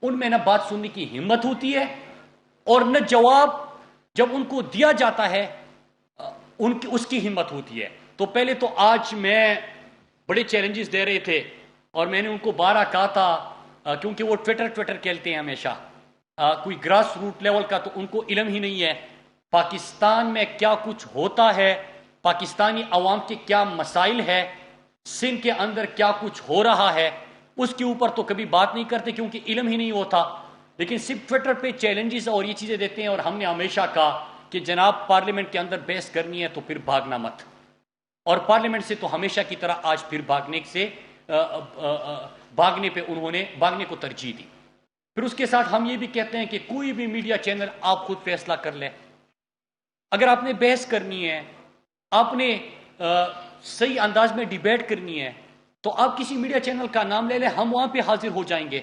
ان میں نہ بات سننے کی ہمت ہوتی ہے اور نہ جواب جب ان کو دیا جاتا ہے اس کی ہمت ہوتی ہے. تو پہلے تو آج میں بڑے چیلنجز دے رہے تھے اور میں نے ان کو بارہ کہا تھا کیونکہ وہ ٹویٹر کھیلتے ہیں ہمیشہ کوئی گراس روٹ لیول کا تو ان کو علم ہی نہیں ہے پاکستان میں کیا کچھ ہوتا ہے, پاکستانی عوام کے کیا مسائل ہے, سندھ کے اندر کیا کچھ ہو رہا ہے, اس کے اوپر تو کبھی بات نہیں کرتے کیونکہ علم ہی نہیں ہوتا. لیکن صرف ٹویٹر پہ چیلنجز اور یہ چیزیں دیتے ہیں. اور ہم نے ہمیشہ کہا کہ جناب پارلیمنٹ کے اندر بحث کرنی ہے تو پھر بھاگنا مت, اور پارلیمنٹ سے تو ہمیشہ کی طرح آج پھر بھاگنے کو ترجیح دی. پھر اس کے ساتھ ہم یہ بھی کہتے ہیں کہ کوئی بھی میڈیا چینل آپ خود فیصلہ کر لیں. اگر آپ نے بحث کرنی ہے, آپ نے صحیح انداز میں ڈیبیٹ کرنی ہے تو آپ کسی میڈیا چینل کا نام لے لیں, ہم وہاں پہ حاضر ہو جائیں گے.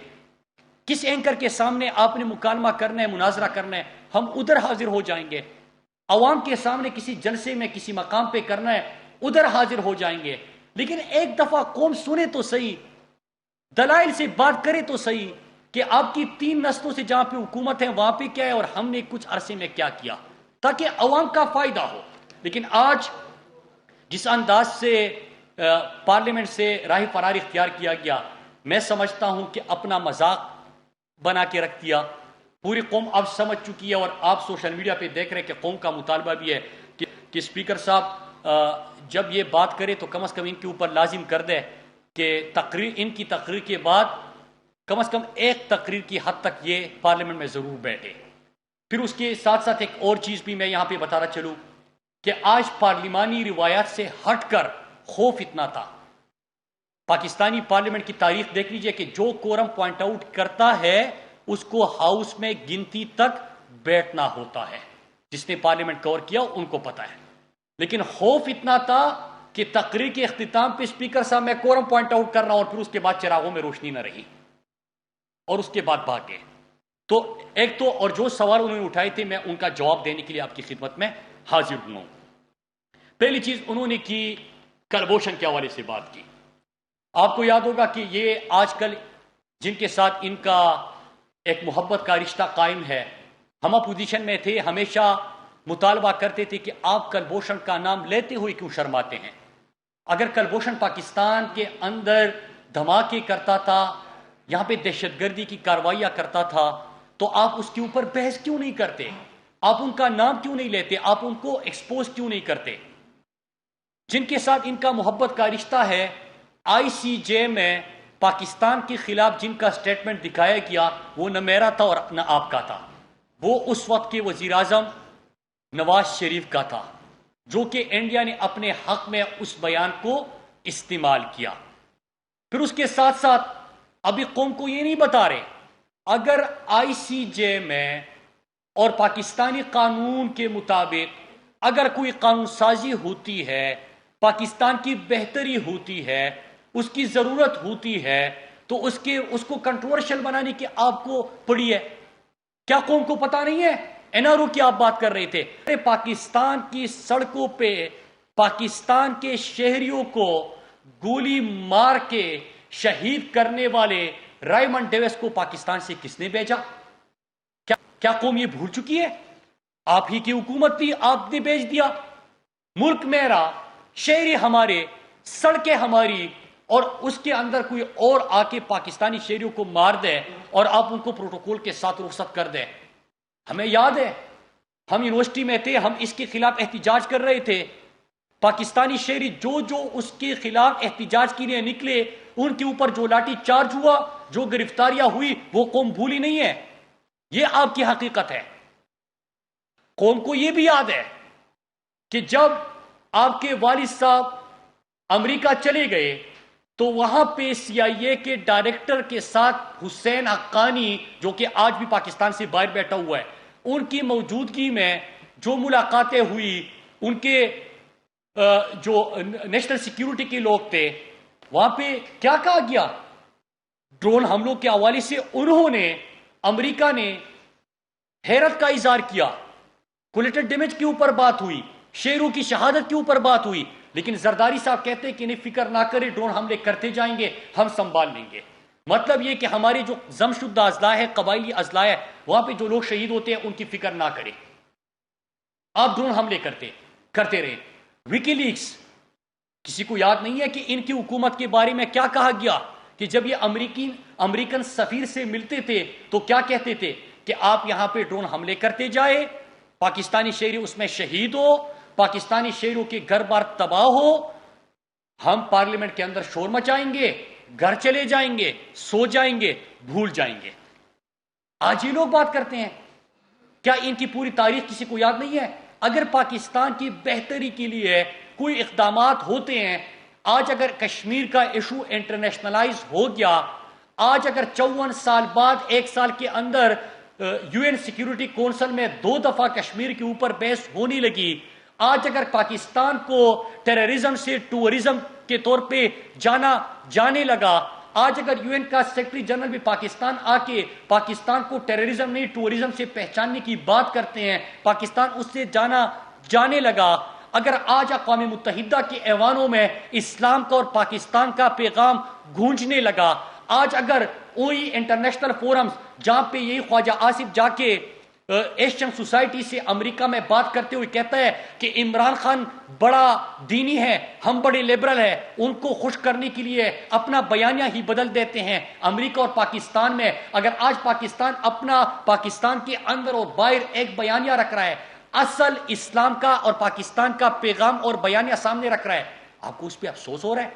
کس اینکر کے سامنے آپ نے مکالمہ کرنا ہے, مناظرہ کرنا ہے, ہم ادھر حاضر ہو جائیں گے. عوام کے سامنے کسی جلسے میں کسی مقام پہ کرنا ہے, ادھر حاضر ہو جائیں گے. لیکن ایک دفعہ قوم سنے تو صحیح, دلائل سے بات کرے تو صحیح کہ آپ کی 3 نسلوں سے جہاں پہ حکومت ہے وہاں پہ کیا ہے اور ہم نے کچھ عرصے میں کیا کیا, تاکہ عوام کا فائدہ ہو. لیکن آج جس انداز سے پارلیمنٹ سے راہ فرار اختیار کیا گیا, میں سمجھتا ہوں کہ اپنا مذاق بنا کے رکھ دیا. پوری قوم اب سمجھ چکی ہے اور آپ سوشل میڈیا پہ دیکھ رہے کہ قوم کا مطالبہ بھی ہے کہ اسپیکر صاحب جب یہ بات کرے تو کم از کم ان کے اوپر لازم کر دے کہ ان کی تقریر کے بعد کم از کم ایک تقریر کی حد تک یہ پارلیمنٹ میں ضرور بیٹھے. پھر اس کے ساتھ ساتھ ایک اور چیز بھی میں یہاں پہ بتانا چلوں کہ آج پارلیمانی روایات سے ہٹ کر خوف اتنا تھا. پاکستانی پارلیمنٹ کی تاریخ دیکھ لیجئے کہ جو کورم پوائنٹ آؤٹ کرتا ہے اس کو ہاؤس میں گنتی تک بیٹھنا ہوتا ہے. جس نے پارلیمنٹ کور کیا ان کو پتا ہے. لیکن خوف اتنا تھا کہ تقریر کے اختتام پہ اسپیکر صاحب میں کورم پوائنٹ آؤٹ کر رہا ہوں اور پھر اس کے بعد چراغوں میں روشنی نہ رہی اور اس کے بعد بھاگ گئے. تو ایک تو اور جو سوال انہوں نے اٹھائے تھے میں ان کا جواب دینے کے لیے آپ کی خدمت میں حاضر ہوں. پہلی چیز انہوں نے کی کلبھوشن کے حوالے سے بات کی. آپ کو یاد ہوگا کہ یہ آج کل جن کے ساتھ ان کا ایک محبت کا رشتہ قائم ہے, ہم اپوزیشن میں تھے, ہمیشہ مطالبہ کرتے تھے کہ آپ کلبھوشن کا نام لیتے ہوئے کیوں شرماتے ہیں. اگر کلبھوشن پاکستان کے اندر دھماکے کرتا تھا, یہاں پہ دہشت گردی کی کارروائیاں کرتا تھا, تو آپ اس کے اوپر بحث کیوں نہیں کرتے, آپ ان کا نام کیوں نہیں لیتے, آپ ان کو ایکسپوز کیوں نہیں کرتے. جن کے ساتھ ان کا محبت کا رشتہ ہے, آئی سی جے میں پاکستان کے خلاف جن کا سٹیٹمنٹ دکھایا گیا وہ نہ میرا تھا اور نہ آپ کا تھا, وہ اس وقت کے وزیر اعظم نواز شریف کا تھا, جو کہ انڈیا نے اپنے حق میں اس بیان کو استعمال کیا. پھر اس کے ساتھ ساتھ ابھی قوم کو یہ نہیں بتا رہے, اگر آئی سی جے میں اور پاکستانی قانون کے مطابق اگر کوئی قانون سازی ہوتی ہے, پاکستان کی بہتری ہوتی ہے, اس کی ضرورت ہوتی ہے, تو اس کو کنٹروورشل بنانے کی آپ کو پڑی ہے. کیا قوم کو پتا نہیں ہے؟ این آر او کی آپ بات کر رہے تھے. پاکستان کی سڑکوں پہ پاکستان کے شہریوں کو گولی مار کے شہید کرنے والے رائمنڈ ڈیوس کو پاکستان سے کس نے بھیجا؟ کیا قوم یہ بھول چکی ہے؟ آپ ہی کی حکومت تھی, آپ نے بھیج دیا. ملک میرا, شہری ہمارے, سڑکیں ہماری, اور اس کے اندر کوئی اور آ کے پاکستانی شہریوں کو مار دے اور آپ ان کو پروٹوکول کے ساتھ رخصت کر دیں. ہمیں یاد ہے ہم یونیورسٹی میں تھے, ہم اس کے خلاف احتجاج کر رہے تھے. پاکستانی شہری جو اس کے خلاف احتجاج کے لیے نکلے, ان کے اوپر جو لاٹھی چارج ہوا, جو گرفتاریاں ہوئی, وہ قوم بھولی نہیں ہے. یہ آپ کی حقیقت ہے. قوم کو یہ بھی یاد ہے کہ جب آپ کے والد صاحب امریکہ چلے گئے تو وہاں پہ سی آئی اے کے ڈائریکٹر کے ساتھ حسین حقانی, جو کہ آج بھی پاکستان سے باہر بیٹھا ہوا ہے, ان کی موجودگی میں جو ملاقاتیں ہوئی, ان کے جو نیشنل سیکیورٹی کے لوگ تھے, وہاں پہ کیا کہا گیا؟ ڈرون حملوں کے حوالے سے انہوں نے, امریکہ نے حیرت کا اظہار کیا. کولیٹرل ڈیمیج کے اوپر بات ہوئی, شہریوں کی شہادت کے اوپر بات ہوئی, لیکن زرداری صاحب کہتے ہیں کہ نہیں فکر نہ کرے, ڈرون حملے کرتے جائیں گے, ہم سنبھال لیں گے. مطلب یہ کہ ہمارے جو ضم شدہ اضلاع ہے، قبائلی اضلاع ہے، وہاں پہ جو لوگ شہید ہوتے ہیں ان کی فکر نہ کریں، آپ ڈرون حملے کرتے رہے۔ وکی لیکس، کسی کو یاد نہیں ہے کہ ان کی حکومت کے بارے میں کیا کہا گیا، کہ جب یہ امریکن سفیر سے ملتے تھے تو کیا کہتے تھے کہ آپ یہاں پہ ڈرون حملے کرتے جائے، پاکستانی شہری اس میں شہید ہو، پاکستانی شہریوں کے گھر بار تباہ ہو، ہم پارلیمنٹ کے اندر شور مچائیں گے، گھر چلے جائیں گے، سو جائیں گے، بھول جائیں گے۔ آج یہ لوگ بات کرتے ہیں، کیا ان کی پوری تاریخ کسی کو یاد نہیں ہے؟ اگر پاکستان کی بہتری کے لیے کوئی اقدامات ہوتے ہیں، آج اگر کشمیر کا ایشو انٹرنیشنلائز ہو گیا، آج اگر 54 سال بعد 1 سال کے اندر یو این سیکیورٹی کونسل میں 2 دفعہ کشمیر کے اوپر بحث ہونے لگی، آج اگر پاکستان کو ٹیررزم سے ٹورزم کے طور پہ جانے لگا، آج اگر یو این کا سیکرٹری جنرل بھی پاکستان آ کے پاکستان کو ٹیررزم نہیں ٹورزم سے پہچاننے کی بات کرتے ہیں، پاکستان اس سے جانے لگا، اگر آج اقوام متحدہ کے ایوانوں میں اسلام کا اور پاکستان کا پیغام گونجنے لگا، آج اگر وہی انٹرنیشنل فورمز جہاں پہ یہی خواجہ آصف جا کے ایشین سوسائٹی سے امریکہ میں بات کرتے ہوئے کہتا ہے کہ عمران خان بڑا دینی ہے، ہم بڑے لبرل ہیں، ان کو خوش کرنے کے لیے اپنا بیانیہ ہی بدل دیتے ہیں۔ امریکہ اور پاکستان میں اگر آج پاکستان کے اندر اور باہر ایک بیانیہ رکھ رہا ہے، اصل اسلام کا اور پاکستان کا پیغام اور بیانیہ سامنے رکھ رہا ہے، آپ کو اس پہ افسوس ہو رہا ہے؟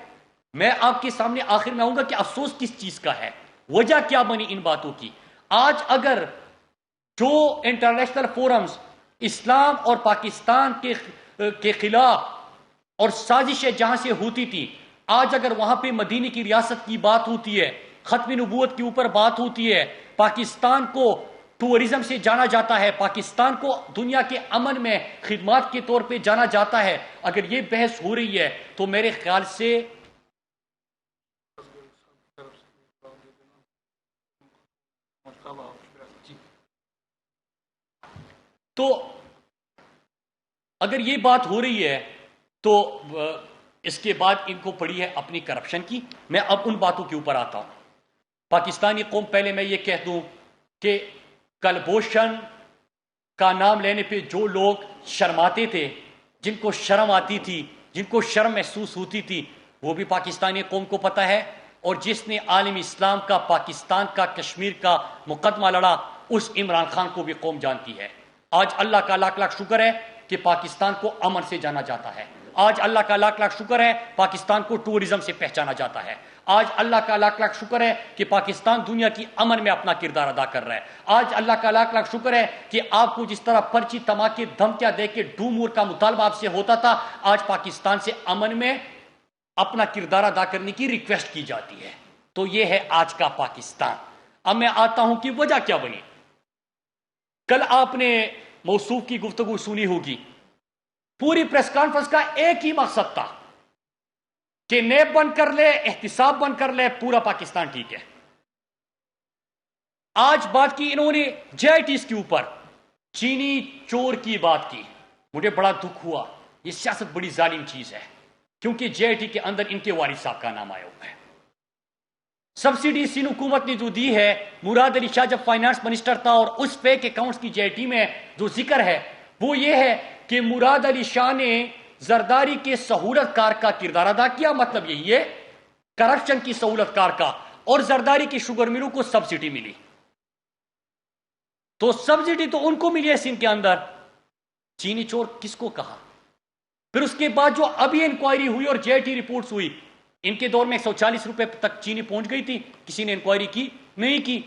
میں آپ کے سامنے آخر میں آؤں گا کہ افسوس کس چیز کا ہے، وجہ کیا بنی ان باتوں کی۔ آج اگر جو انٹرنیشنل فورمز اسلام اور پاکستان کے خلاف اور سازشیں جہاں سے ہوتی تھی، آج اگر وہاں پہ مدینے کی ریاست کی بات ہوتی ہے، ختم نبوت کے اوپر بات ہوتی ہے، پاکستان کو ٹورزم سے جانا جاتا ہے، پاکستان کو دنیا کے امن میں خدمات کے طور پہ جانا جاتا ہے، اگر یہ بحث ہو رہی ہے تو میرے خیال سے اگر یہ بات ہو رہی ہے تو اس کے بعد ان کو پڑی ہے اپنی کرپشن کی۔ میں اب ان باتوں کے اوپر آتا ہوں۔ پاکستانی قوم، پہلے میں یہ کہہ دوں کہ کلبھوشن کا نام لینے پہ جو لوگ شرماتے تھے، جن کو شرم آتی تھی، جن کو شرم محسوس ہوتی تھی، وہ بھی پاکستانی قوم کو پتہ ہے، اور جس نے عالم اسلام کا، پاکستان کا، کشمیر کا مقدمہ لڑا، اس عمران خان کو بھی قوم جانتی ہے۔ آج اللہ کا لاکھ لاکھ شکر ہے کہ پاکستان کو امن سے جانا جاتا ہے، آج اللہ کا لاکھ لاکھ شکر ہے پاکستان کو ٹورزم سے پہچانا جاتا ہے، آج اللہ کا لاکھ لاکھ شکر ہے کہ پاکستان دنیا کی امن میں اپنا کردار ادا کر رہا ہے، آج اللہ کا لاکھ لاکھ شکر ہے کہ آپ کو جس طرح پرچی تماکے دھمکیاں دے کے ڈومور کا مطالبہ آپ سے ہوتا تھا، آج پاکستان سے امن میں اپنا کردار ادا کرنے کی ریکویسٹ کی جاتی ہے۔ تو یہ ہے آج کا پاکستان۔ اب میں آتا ہوں کہ وجہ کیا بنی۔ کل آپ نے موصوف کی گفتگو سنی ہوگی، پوری پریس کانفرنس کا ایک ہی مقصد تھا کہ نیب بند کر لے، احتساب بند کر لے، پورا پاکستان ٹھیک ہے۔ آج بات کی انہوں نے جے آئی ٹیز کے اوپر، چینی چور کی بات کی، مجھے بڑا دکھ ہوا۔ یہ سیاست بڑی ظالم چیز ہے، کیونکہ جے آئی ٹی کے اندر ان کے والد صاحب کا نام آیا ہوا ہے۔ سبسڈی سندھ حکومت نے جو دی ہے، مراد علی شاہ جب فائنانس منسٹر تھا، اور اس فیک اکاؤنٹس کی جے آئی ٹی میں جو ذکر ہے وہ یہ ہے کہ مراد علی شاہ نے زرداری کے سہولت کار کا کردار ادا کیا، مطلب یہی ہے کرپشن کی سہولت کار کا، اور زرداری کی شوگر ملوں کو سبسڈی ملی، تو سبسڈی تو ان کو ملی ہے سندھ کے اندر۔ چینی چور کس کو کہا؟ پھر اس کے بعد جو ابھی انکوائری ہوئی اور جے آئی ٹی رپورٹس ہوئی، ان کے دور میں 140 روپے تک چینی پہنچ گئی تھی، کسی نے انکوائری کی نہیں کی۔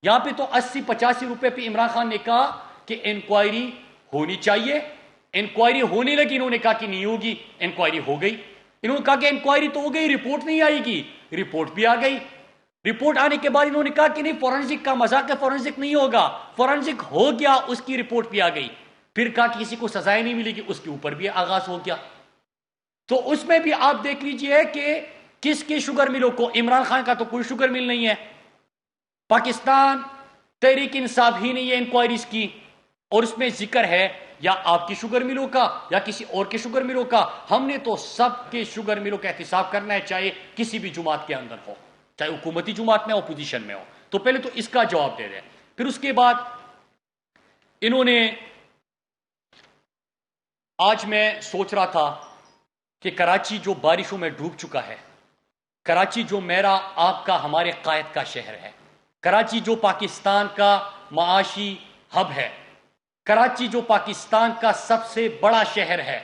یہاں پہ تو 80-85 روپے پہ عمران خان نے کہا کہ انکوائری ہونی چاہیے، انکوائری ہونے لگی، انہوں نے کہا کہ نہیں ہوگی، انکوائری ہو گئی، انہوں نے کہا کہ انکوائری تو ہو گئی، رپورٹ نہیں آئے گی، رپورٹ بھی آ گئی۔ رپورٹ آنے کے بعد انہوں نے کہا کہ نہیں، فورنزک کا مذاق ہے، فورنزک نہیں ہوگا، فورنزک ہو گیا، اس کی رپورٹ بھی آ گئی۔ پھر کہا کہ کسی کو سزائیں نہیں ملے گی، اس کے اوپر بھی آغاز ہو گیا۔ تو اس میں بھی آپ دیکھ لیجئے کہ کس کے شوگر ملوں کو، عمران خان کا تو کوئی شوگر مل نہیں ہے، پاکستان تحریک انصاف ہی نہیں ہے انکوائریز کی، اور اس میں ذکر ہے یا آپ کی شوگر ملوں کا یا کسی اور کے شوگر ملوں کا۔ ہم نے تو سب کے شوگر ملوں کا احتساب کرنا ہے، چاہے کسی بھی جماعت کے اندر ہو۔ چاہے حکومتی جماعت میں اپوزیشن میں ہو. تو پہلے تو اس کا جواب دے دیں. پھر اس کے بعد انہوں نے، آج میں سوچ رہا تھا کہ کراچی جو بارشوں میں ڈوب چکا ہے، کراچی جو میرا آپ کا ہمارے قائد کا شہر ہے، کراچی جو پاکستان کا معاشی ہب ہے، کراچی جو پاکستان کا سب سے بڑا شہر ہے،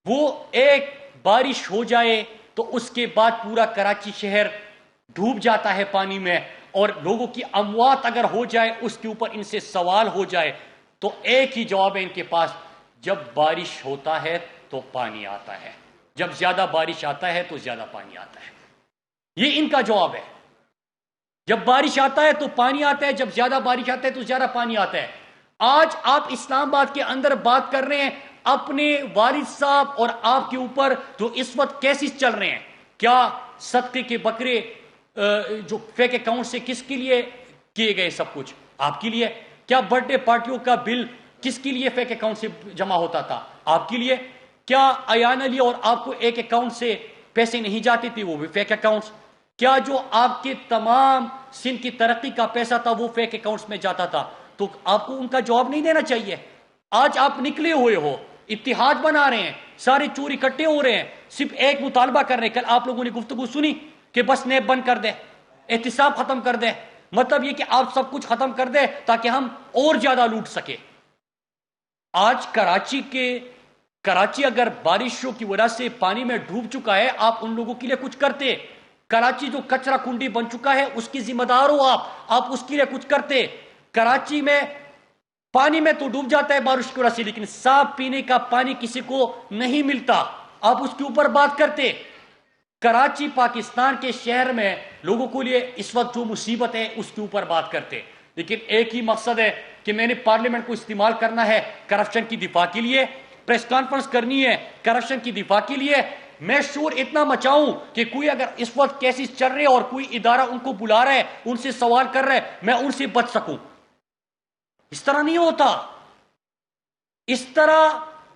وہ ایک بارش ہو جائے تو اس کے بعد پورا کراچی شہر ڈوب جاتا ہے پانی میں، اور لوگوں کی اموات اگر ہو جائے، اس کے اوپر ان سے سوال ہو جائے، تو ایک ہی جواب ہے ان کے پاس: جب بارش ہوتا ہے تو پانی آتا ہے، جب زیادہ بارش آتا ہے تو زیادہ پانی آتا ہے. یہ ان کا جواب ہے. جب بارش آتا ہے تو پانی آتا ہے، جب زیادہ بارش آتا ہے تو زیادہ پانی آتا ہے. آج آپ اسلام آباد کے اندر بات کر رہے ہیں اپنے والد صاحب اور آپ کے اوپر جو اس وقت کیسز چل رہے ہیں. کیا صدقے کے بکرے جو فیک اکاؤنٹ سے کس کے لیے کیے گئے؟ سب کچھ آپ کے لیے. کیا برتھ ڈے پارٹیوں کا بل کس کے لیے فیک اکاؤنٹ سے جمع ہوتا تھا؟ آپ کے لیے. کیا ایان علی اور آپ کو ایک اکاؤنٹ سے پیسے نہیں جاتے تھے؟ وہ بھی فیک اکاؤنٹس. کیا جو آپ کے تمام سندھ کی ترقی کا پیسہ تھا وہ فیک اکاؤنٹس میں جاتا تھا؟ تو آپ کو ان کا جواب نہیں دینا چاہیے. آج آپ نکلے ہوئے ہو، اتحاد بنا رہے ہیں، سارے چور اکٹھے ہو رہے ہیں، صرف ایک مطالبہ کر رہے ہیں. کل آپ لوگوں نے گفتگو سنی کہ بس نیب بند کر دے، احتساب ختم کر دے. مطلب یہ کہ آپ سب کچھ ختم کر دے تاکہ ہم اور زیادہ لوٹ سکے. آج کراچی اگر بارشوں کی وجہ سے پانی میں ڈوب چکا ہے، آپ ان لوگوں کے لیے کچھ کرتے. کراچی جو کچرا کنڈی بن چکا ہے اس کی ذمہ دار ہو آپ اس کے لیے کچھ کرتے. کراچی میں پانی میں تو ڈوب جاتا ہے بارش کی وجہ سے، لیکن صاف پینے کا پانی کسی کو نہیں ملتا، آپ اس کے اوپر بات کرتے. کراچی پاکستان کے شہر میں لوگوں کے لیے اس وقت جو مصیبت ہے اس کے اوپر بات کرتے. لیکن ایک ہی مقصد ہے کہ میں نے پارلیمنٹ کو استعمال کرنا ہے کرپشن کی دفاع کے لیے، پریس کانفرنس کرنی ہے کرپشن کی دفاع کے لیے. میں شور اتنا مچاؤں کہ کوئی اگر اس وقت کیسز چل رہے اور کوئی ادارہ ان کو بلا رہا ہے، ان سے سوال کر رہا ہے، میں ان سے بچ سکوں. اس طرح نہیں ہوتا. اس طرح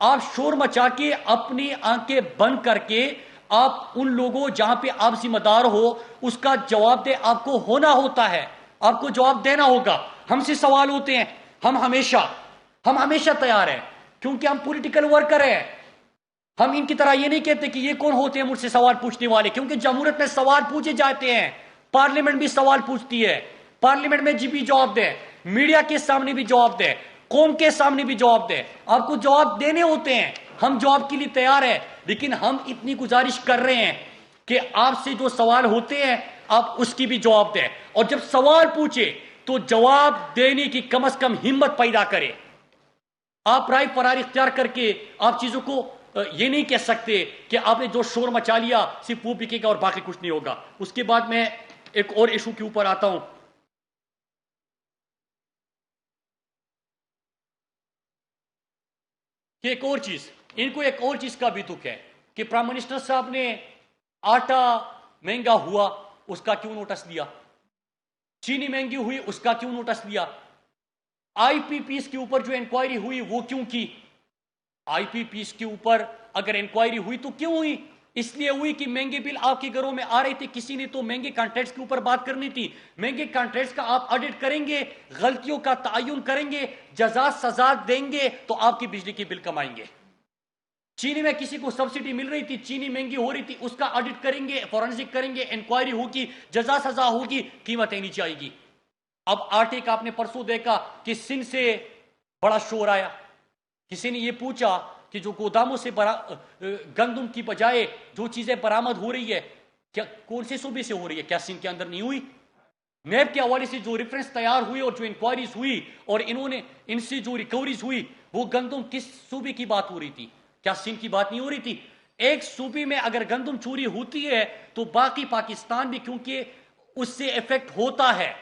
آپ شور مچا کے اپنی آنکھیں بند کر کے آپ ان لوگوں جہاں پہ آپ ذمہ دار ہو اس کا جواب دے آپ کو ہونا ہوتا ہے، آپ کو جواب دینا ہوگا. ہم سے سوال ہوتے ہیں، ہم ہمیشہ تیار ہیں کیونکہ ہم پولیٹیکل ورکر ہیں. ہم ان کی طرح یہ نہیں کہتے کہ یہ کون ہوتے ہیں مجھ سے سوال پوچھنے والے، کیونکہ جمہوریت میں سوال پوچھے جاتے ہیں. پارلیمنٹ بھی سوال پوچھتی ہے، پارلیمنٹ میں بھی جواب دے، میڈیا کے سامنے بھی جواب دے، قوم کے سامنے بھی جواب دے. آپ کو جواب دینے ہوتے ہیں، ہم جواب کے لیے تیار ہیں. لیکن ہم اتنی گزارش کر رہے ہیں کہ آپ سے جو سوال ہوتے ہیں آپ اس کی بھی جواب دیں، اور جب سوال پوچھے تو جواب دینے کی کم از کم ہمت پیدا کرے. آپ رائے فرار اختیار کر کے آپ چیزوں کو یہ نہیں کہہ سکتے کہ آپ نے جو شور مچا لیا صرف وہ بکے گا اور باقی کچھ نہیں ہوگا. اس کے بعد میں ایک اور ایشو کے اوپر آتا ہوں کہ ایک اور چیز، ان کو ایک اور چیز کا بھی دکھ ہے کہ پرائم منسٹر صاحب نے آٹا مہنگا ہوا اس کا کیوں نوٹس لیا، چینی مہنگی ہوئی اس کا کیوں نوٹس لیا، آئی پی پیس کے اوپر جو انکوائری ہوئی وہ کیوں کی. آئی پی پیس کے اوپر اگر انکوائری ہوئی تو کیوں ہوئی؟ اس لیے ہوئی کہ مہنگے بل آپ کے گھروں میں آ رہے تھے، کسی نے تو مہنگے کانٹریکٹس کے اوپر بات کرنی تھی. مہنگے کانٹریکٹس کا آپ آڈٹ کریں گے، غلطیوں کا تعین کریں گے، جزا سزا دیں گے تو آپ کی بجلی کی بل کم آئیں گے. چینی میں کسی کو سبسڈی مل رہی تھی، چینی مہنگی ہو رہی تھی، اس کا آڈٹ کریں گے، فورنزک کریں گے، انکوائری ہوگی، جزا سزا ہوگی، قیمتیں نیچے آئے گی. اب آٹے کا آپ نے پرسوں دیکھا کہ سندھ سے بڑا شور آیا. کسی نے یہ پوچھا کہ جو گوداموں سے گندم کی بجائے جو چیزیں برآمد ہو رہی ہے کیا کون سے صوبے سے ہو رہی ہے، کیا سندھ کے اندر نہیں ہوئی؟ نیب کے حوالے سے جو ریفرنس تیار ہوئی اور جو انکوائریز ہوئی اور ان سے جو ریکوریز ہوئی، وہ گندم کس صوبے کی بات ہو رہی تھی؟ کیا سندھ کی بات نہیں ہو رہی تھی؟ ایک صوبے میں اگر گندم چوری ہوتی ہے تو باقی پاکستان بھی کیونکہ اس سے افیکٹ ہوتا ہے.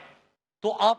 تو آپ